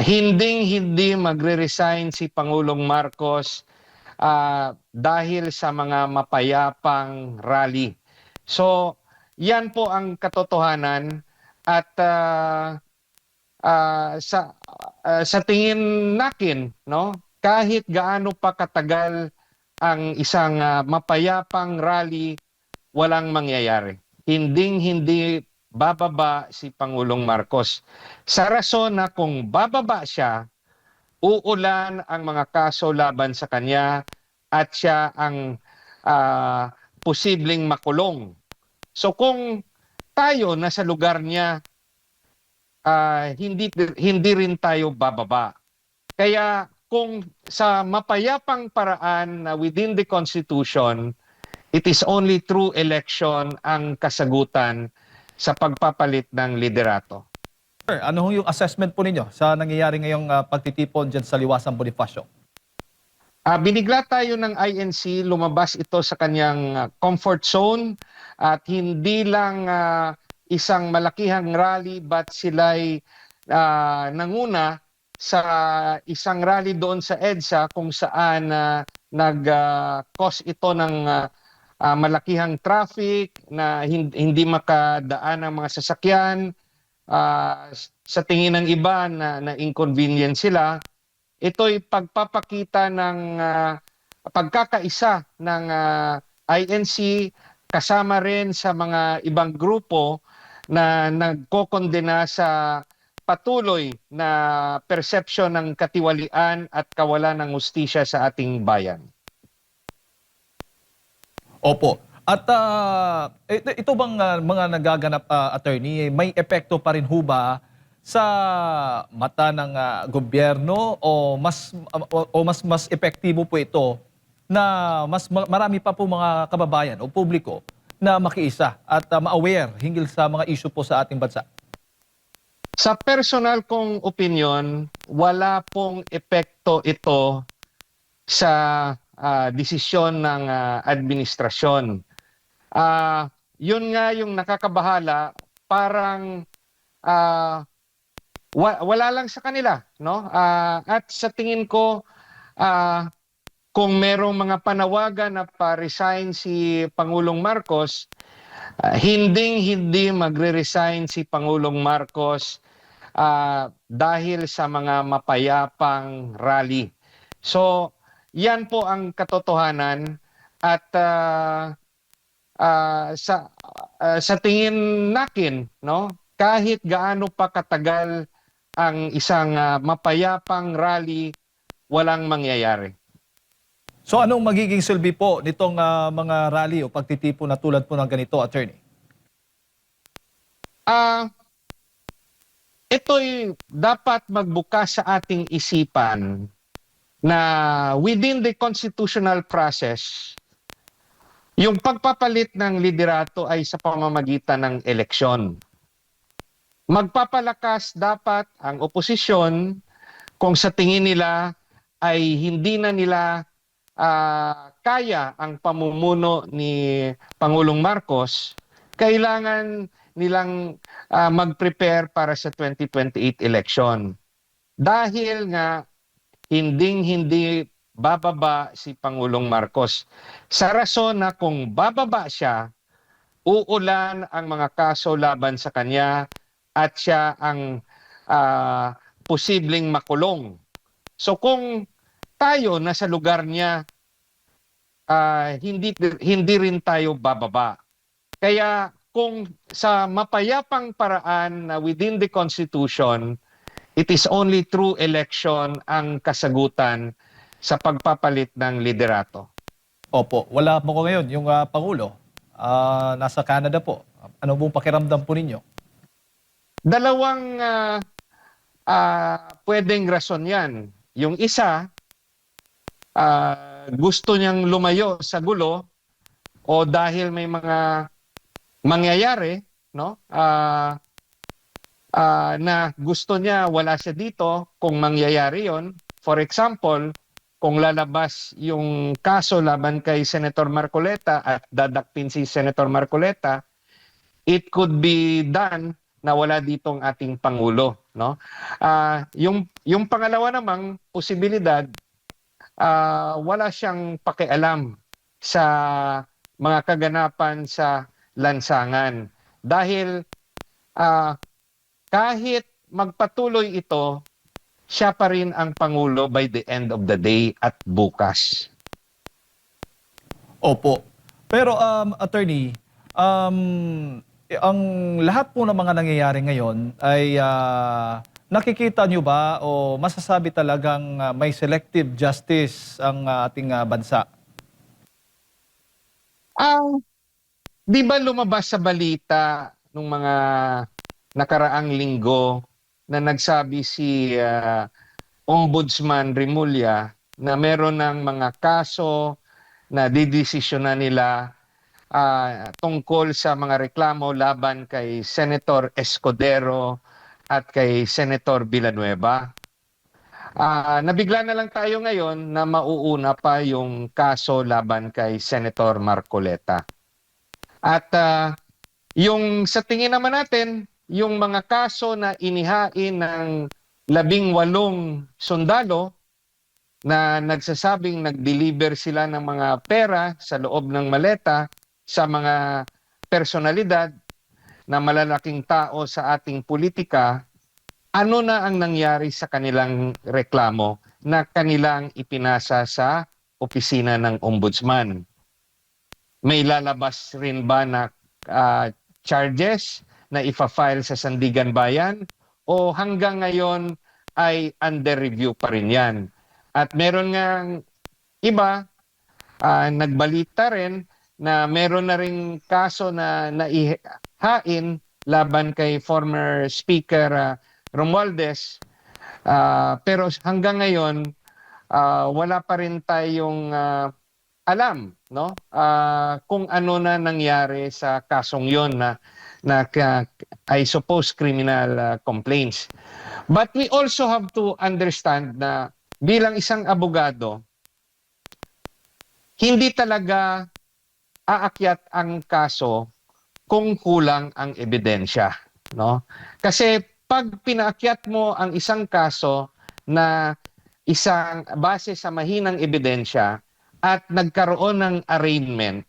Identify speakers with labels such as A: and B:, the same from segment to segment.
A: Hinding-hindi magre-resign si Pangulong Marcos dahil sa mga mapayapang rally. So, yan po ang katotohanan at sa tingin natin, no, kahit gaano pa katagal ang isang mapayapang rally, walang mangyayari. Hinding-hindi bababa si Pangulong Marcos. Sa rason na kung bababa siya, uulan ang mga kaso laban sa kanya at siya ang posibleng makulong. So kung tayo nasa lugar niya, hindi rin tayo bababa. Kaya kung sa mapayapang paraan na within the Constitution, it is only through election ang kasagutan sa pagpapalit ng liderato.
B: Sir, ano yung assessment po ninyo sa nangyayari ngayong pagtitipon dyan sa Liwasang Bonifacio?
A: Binigla tayo ng INC, lumabas ito sa kanyang comfort zone at hindi lang isang malakihang rally but sila'y nanguna sa isang rally doon sa EDSA kung saan nag-cause ito ng malakihang traffic na hindi makadaan ang mga sasakyan. Sa tingin ng iba na inconvenient sila, ito'y pagpapakita ng pagkakaisa ng INC kasama rin sa mga ibang grupo na nagkokondena sa patuloy na persepsyon ng katiwalian at kawalan ng hustisya sa ating bayan.
B: Opo. At ito bang mga nagaganap, attorney, may epekto pa rin ho ba sa mata ng gobyerno o mas epektibo po ito na marami pa po mga kababayan o publiko na makiisa at ma-aware hinggil sa mga issue po sa ating bansa?
A: Sa personal kong opinion, wala pong epekto ito sa desisyon ng administrasyon. Yun nga yung nakakabahala, parang wala lang sa kanila, no? At sa tingin ko, kung merong mga panawagan na pa-resign si Pangulong Marcos, hinding-hindi magre-resign si Pangulong Marcos dahil sa mga mapayapang rally. So, yan po ang katotohanan at sa tingin natin, no, kahit gaano pa katagal ang isang mapayapang rally, walang mangyayari.
B: So anong magiging silbi po nitong mga rally o pagtitipon na tulad po ng ganito, attorney?
A: Ito'y dapat magbukas sa ating isipan na within the constitutional process, yung pagpapalit ng liderato ay sa pamamagitan ng eleksyon. Magpapalakas dapat ang oposisyon kung sa tingin nila ay hindi na nila kaya ang pamumuno ni Pangulong Marcos, kailangan nilang mag-prepare para sa 2028 election. Dahil nga hinding-hindi bababa si Pangulong Marcos. Sa rason na kung bababa siya, uulan ang mga kaso laban sa kanya at siya ang posibleng makulong. So kung tayo nasa lugar niya, hindi rin tayo bababa. Kaya kung sa mapayapang paraan na within the Constitution, it is only through election ang kasagutan sa pagpapalit ng liderato.
B: Opo, wala po ko ngayon yung Pangulo. Nasa Canada po. Ano pong pakiramdam po ninyo?
A: Dalawang pwedeng rason yan. Yung isa, gusto niyang lumayo sa gulo o dahil may mga mangyayari, no? Na gusto niya wala siya dito kung mangyayari yon. For example, kung lalabas yung kaso laban kay Senator Marcoleta at dadakpin si Senator Marcoleta, it could be done na wala ditong ating pangulo, no? Yung pangalawa namang posibilidad, wala siyang pakialam sa mga kaganapan sa lansangan dahil ah, kahit magpatuloy ito, siya pa rin ang pangulo by the end of the day at bukas.
B: Opo. Pero attorney, ang lahat po ng mga nangyayari ngayon ay nakikita nyo ba o masasabi talagang may selective justice ang ating bansa?
A: Ah, di ba lumabas sa balita nung mga nakaraang linggo na nagsabi si Ombudsman Rimulya na meron ng mga kaso na didesisyonan nila tungkol sa mga reklamo laban kay Senator Escudero at kay Senator Villanueva. Nabigla na lang tayo ngayon na mauuna pa yung kaso laban kay Senator Marcoleta. At yung sa tingin naman natin, yung mga kaso na inihain ng 18 sundalo na nagsasabing nag-deliver sila ng mga pera sa loob ng maleta sa mga personalidad na malalaking tao sa ating politika, ano na ang nangyari sa kanilang reklamo na kanilang ipinasa sa opisina ng ombudsman? May lalabas rin ba na charges na ipa-file sa Sandigan Bayan o hanggang ngayon ay under review pa rin yan? At meron nga iba, nagbalita rin na meron na ring kaso na naihain laban kay former Speaker Romualdez. Pero hanggang ngayon, wala pa rin tayong alam, no? Kung ano na nangyari sa kasong yon na I suppose criminal complaints. But we also have to understand na bilang isang abogado, hindi talaga aakyat ang kaso kung kulang ang ebidensya, no? Kasi pag pinaakyat mo ang isang kaso na isang base sa mahinang ebidensya at nagkaroon ng arraignment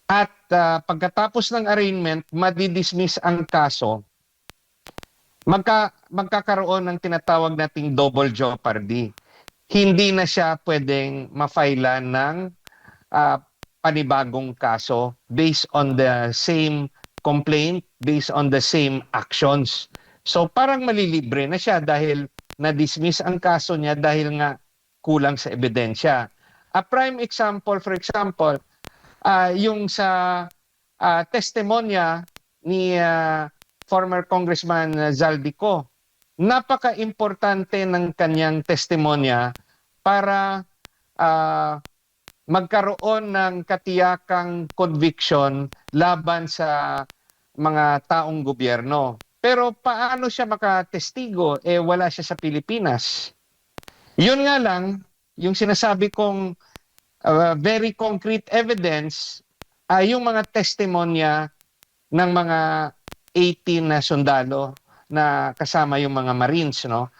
A: at pagkatapos ng arraignment madidismiss ang kaso, magkakaroon ng tinatawag nating double jeopardy. Hindi na siya pwedeng ma-file ng panibagong kaso based on the same complaint, based on the same actions. So parang malilibre na siya dahil na-dismiss ang kaso niya dahil nga kulang sa ebidensya. A prime example, for example, yung sa testimonya ni former Congressman Zaldico. Napaka-importante ng kanyang testimonya para magkaroon ng katiyakang conviction laban sa mga taong gobyerno. Pero paano siya makatestigo? Wala siya sa Pilipinas. Yun nga lang, yung sinasabi kong very concrete evidence ay yung mga testimonya ng mga 18 na sundalo na kasama yung mga Marines, no?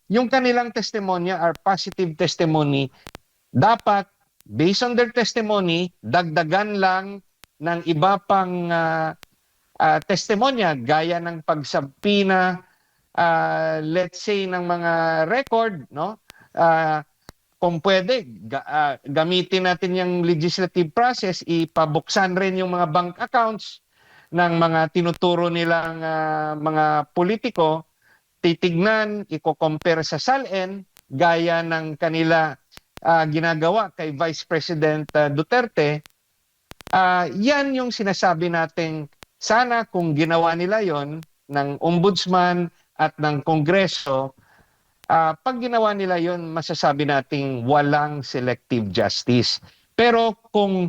A: Yung kanilang testimonya are positive testimony. Dapat based on their testimony, dagdagan lang ng iba pang testimonya gaya ng pagsabpina, let's say ng mga record, no? Kung pwede, gamitin natin yung legislative process, ipabuksan rin yung mga bank accounts ng mga tinuturo nilang mga politiko, titignan, i-compare sa SALN, gaya ng kanila ginagawa kay Vice President Duterte. Yan yung sinasabi nating sana kung ginawa nila yon ng ombudsman at ng Kongreso, pag ginawa nila yon, masasabi nating walang selective justice. Pero kung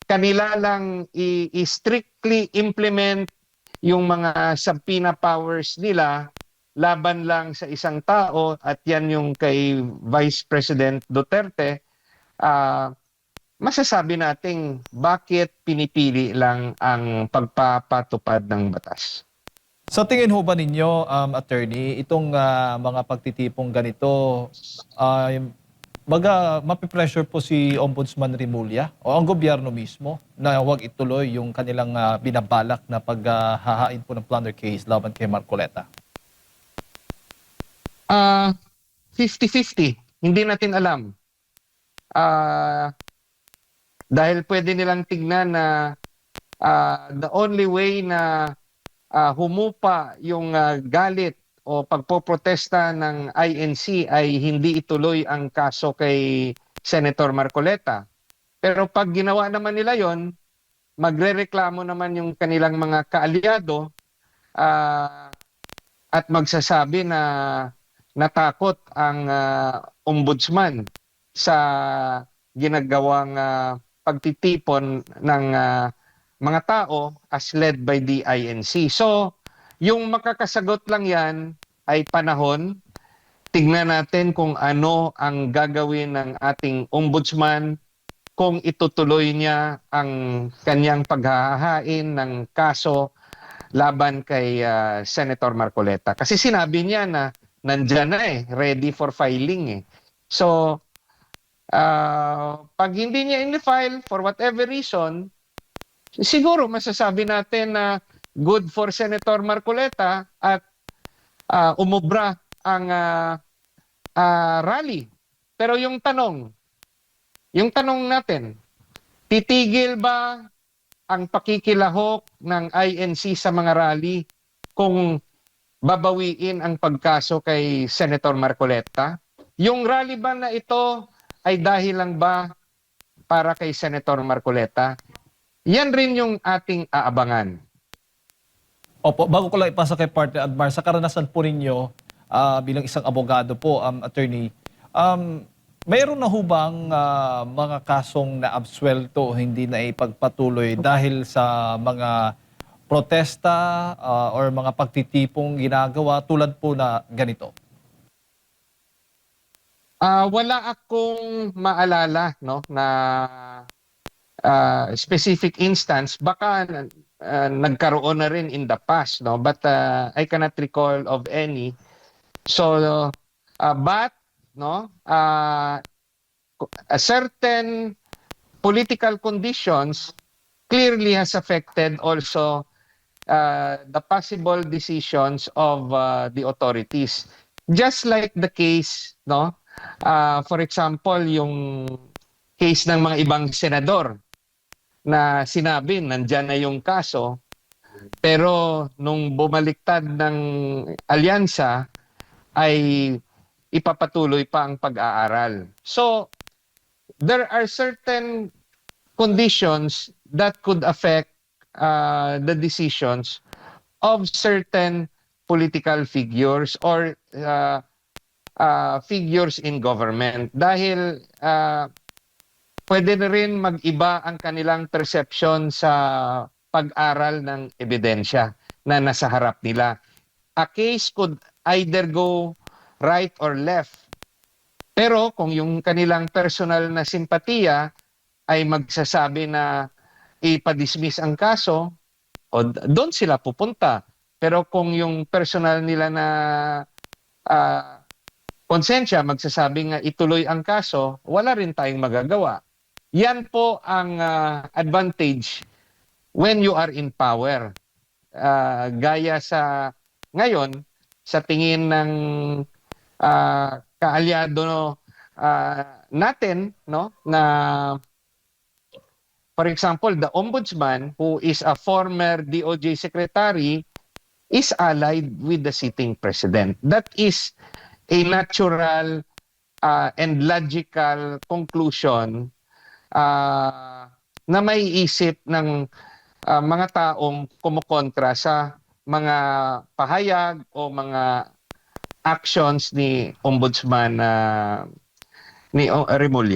A: kanila lang i-strictly implement yung mga subpoena powers nila laban lang sa isang tao, at yan yung kay Vice President Duterte, masasabi nating bakit pinipili lang ang pagpapatupad ng batas.
B: Sa tingin ho ba ninyo, attorney, itong mga pagtitipong ganito, mapipressure po si Ombudsman Rimulya o ang gobyerno mismo na huwag ituloy yung kanilang binabalak na paghahain po ng plunder case laban kay Marcoleta?
A: Ah, 50-50. Hindi natin alam. Dahil pwede nilang tignan na the only way na humupa yung galit o pagpoprotesta ng INC ay hindi ituloy ang kaso kay Senator Marcoleta. Pero pag ginawa naman nila yon, magrereklamo naman yung kanilang mga kaalyado at magsasabi na natakot ang ombudsman sa ginagawang pagtitipon ng mga tao as led by the INC. So, yung makakasagot lang yan ay panahon. Tingnan natin kung ano ang gagawin ng ating ombudsman, kung itutuloy niya ang kanyang paghahain ng kaso laban kay Senator Marcoleta. Kasi sinabi niya na nandyan na ready for filing So, pag hindi niya in-file for whatever reason, siguro masasabi natin na good for Senator Marcoleta at umubra ang rally. Pero yung tanong natin, titigil ba ang pakikilahok ng INC sa mga rally kung babawiin ang pagkaso kay Senator Marcoleta? Yung rally ba na ito ay dahil lang ba para kay Senator Marcoleta? Yan rin yung ating aabangan.
B: Opo, bago ko lang ipasa kay Partner Admar, sa karanasan po ninyo bilang isang abogado po, attorney, mayroon na ho bang mga kasong na-absuelto, hindi na ipagpatuloy dahil sa mga protesta or mga pagtitipong ginagawa tulad po na ganito?
A: Wala akong maalala na specific instance. Baka nagkaroon na rin in the past, but I cannot recall of any. So, but a certain political conditions clearly has affected also the possible decisions of the authorities. Just like the case, for example, yung case ng mga ibang senador na sinabi nandyan na yung kaso, pero nung bumaliktad ng alyansa ay ipapatuloy pa ang pag-aaral. So, there are certain conditions that could affect the decisions of certain political figures or figures in government. Dahil pwede na rin mag-iba ang kanilang perception sa pag-aral ng ebidensya na nasa harap nila. A case could either go right or left. Pero kung yung kanilang personal na simpatiya ay magsasabi na ipa-dismiss ang kaso, o doon sila pupunta. Pero kung yung personal nila na konsensya magsasabi nga ituloy ang kaso, wala rin tayong magagawa. Yan po ang advantage when you are in power. Gaya sa ngayon, sa tingin ng kaalyado natin, na for example, the ombudsman who is a former DOJ secretary is allied with the sitting president. That is a natural and logical conclusion na may isip ng mga taong kumukontra sa mga pahayag o mga actions ni Ombudsman ni Remulla.